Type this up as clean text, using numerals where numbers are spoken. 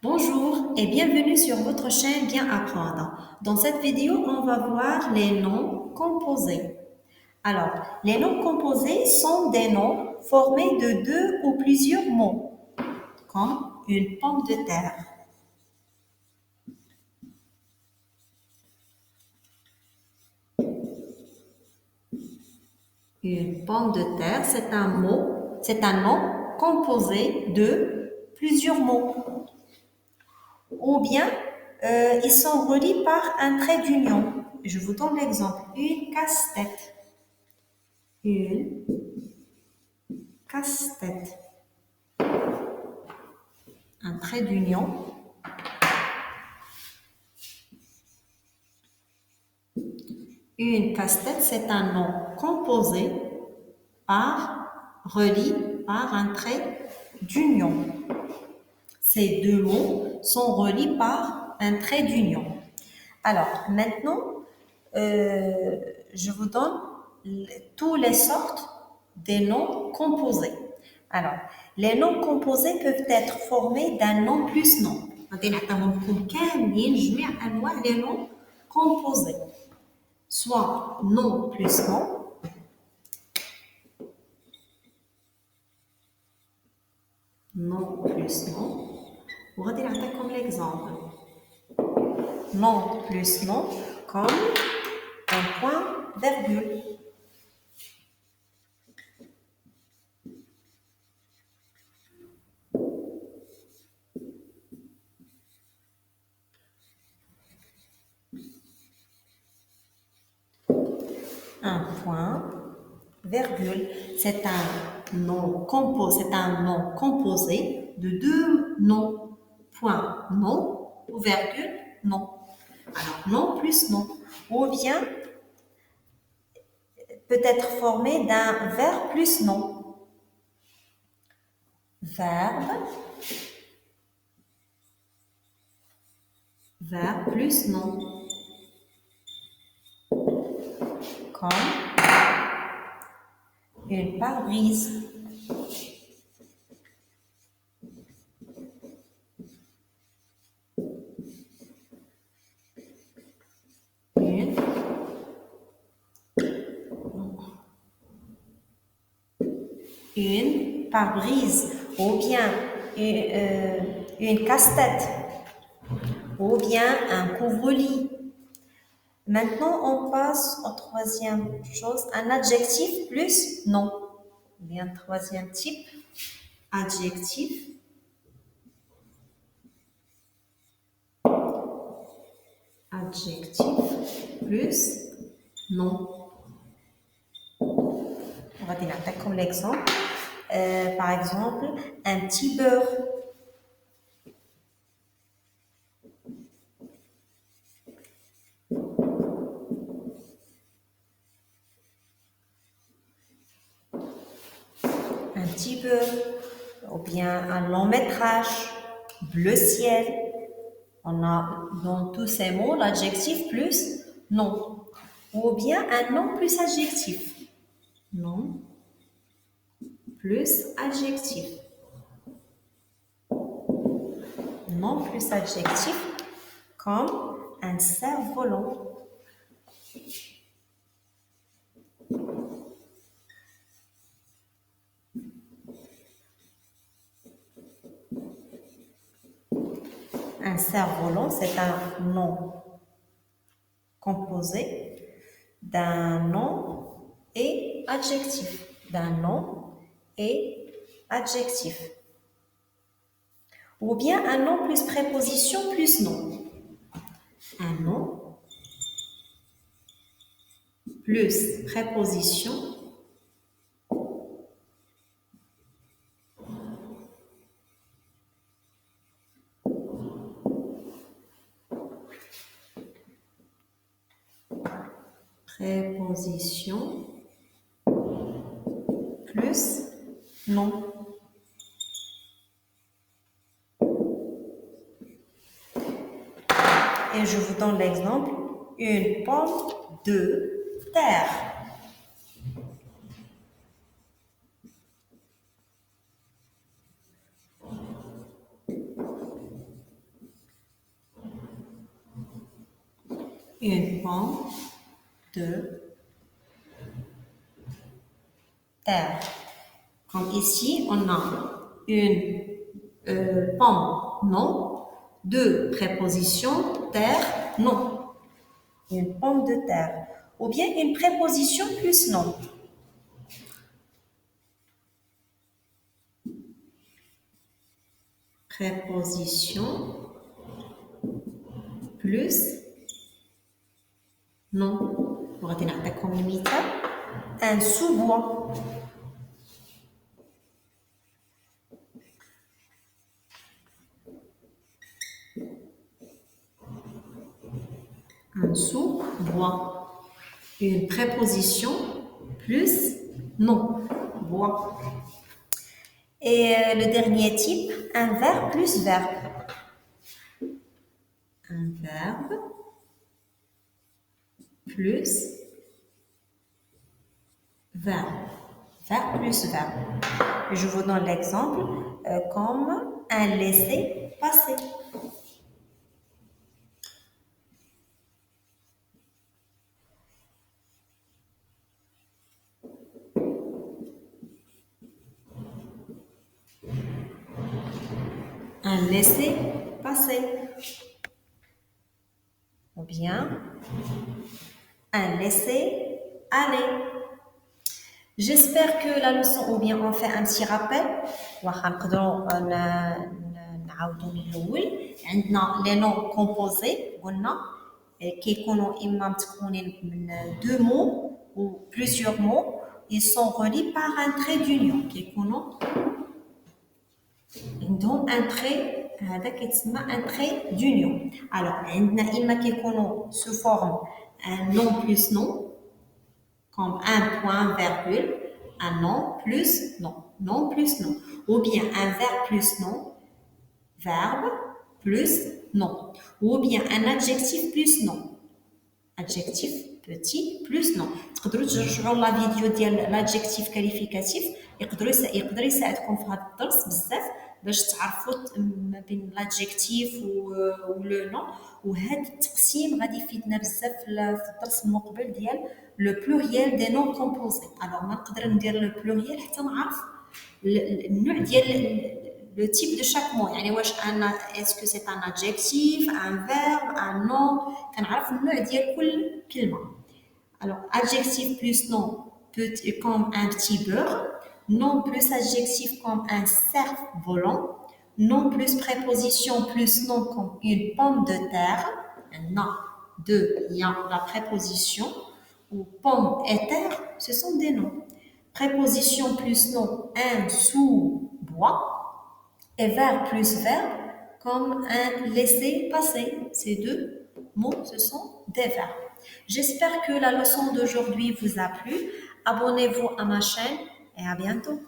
Bonjour et bienvenue sur votre chaîne Bien Apprendre. Dans cette vidéo, on va voir les noms composés. Alors, les noms composés sont des noms formés de deux ou plusieurs mots, comme une pomme de terre. Une pomme de terre, c'est un nom composé de plusieurs mots. Ou bien, ils sont reliés par un trait d'union. Je vous donne l'exemple. Une casse-tête. Une casse-tête. Un trait d'union. Une casse-tête, c'est un nom composé relié par un trait d'union. Ces deux mots sont reliés par un trait d'union. Alors, maintenant, je vous donne toutes les sortes des noms composés. Alors, les noms composés peuvent être formés d'un nom plus nom. Les noms composés. Soit nom plus nom, nom plus nom. On va dire comme l'exemple. Nom plus nom, comme un point, virgule. Un point, virgule. C'est un nom composé de deux noms. Point, nom, ou virgule, nom. Alors, nom plus nom. Ou bien, peut être formé d'un verbe plus nom. Verbe plus nom. Comme une pare-brise. Une pare-brise, ou bien une casse-tête, ou bien un couvre-lit. Maintenant, on passe au troisième chose, un adjectif plus nom. Bien, troisième type, adjectif plus nom. On va dire comme l'exemple. Par exemple, un petit beurre. Un petit beurre. Ou bien un long métrage. Bleu ciel. On a dans tous ces mots l'adjectif plus nom. Ou bien un nom plus adjectif. Nom plus adjectif. Nom plus adjectif comme un cerf-volant. Un cerf-volant, c'est un nom composé d'un nom et adjectif. D'un nom et adjectif. Ou bien un nom plus préposition plus nom. Un nom plus préposition préposition plus nom. Et je vous donne l'exemple, une pomme de terre. une pomme de terre. Comme ici, on a une pomme, non. Deux prépositions, terre, non. Une pomme de terre. Ou bien une préposition plus non. Préposition plus non. وغادي نعطيكم المثال. Un sous-bois. Un sous-bois. Une préposition plus non. Bois. Et le dernier type, un verbe plus verbe. Un verbe plus verbe. Verbe plus verbe. Je vous donne l'exemple comme un laisser-passer. Un laisser-passer. Ou bien un laisser-aller. J'espère que la leçon, ou bien on fait un petit rappel. نعاودو من الأول. عندنا les noms composés قلنا كيكونوا إما متكونين من deux mots ou plusieurs mots. Ils sont reliés par un trait d'union كيكونوا عندهم un trait هذا كيتسمى un trait d'union. Alors عندنا إما كيكونوا sous forme un nom plus nom comme un point virgule, un nom plus nom, nom plus nom, ou bien un verbe plus nom, verbe plus nom, ou bien un adjectif plus nom, adjectif petit plus nom. تقدروا ترجعوا لا فيديو ديال l'adjectif qualificatif يقدر يساعدكم في هذا الدرس بزاف باش تعرفوا ما بين l'adjectif و لو نون. وهذا التقسيم غادي يفيدنا بزاف في الدرس المقبل ديال لو بلوريال دي نون كومبوزي. الوغ ما نقدر ندير لو بلوريال حتى نعرف النوع ديال le type de chaque mot. يعني واش est-ce que c'est un adjectif, un verbe, un nom. كنعرف النوع ديال كل كلمة. Alors adjectif plus nom comme un petit beurre, nom plus adjectif comme un cerf-volant, nom plus préposition plus nom comme une pomme de terre. Non, deux, il y a la préposition ou pomme et terre, ce sont des noms. Préposition plus nom, un sous-bois. Et verbe plus verbe comme un laisser-passer. Ces deux mots, ce sont des verbes. J'espère que la leçon d'aujourd'hui vous a plu. Abonnez-vous à ma chaîne et à bientôt.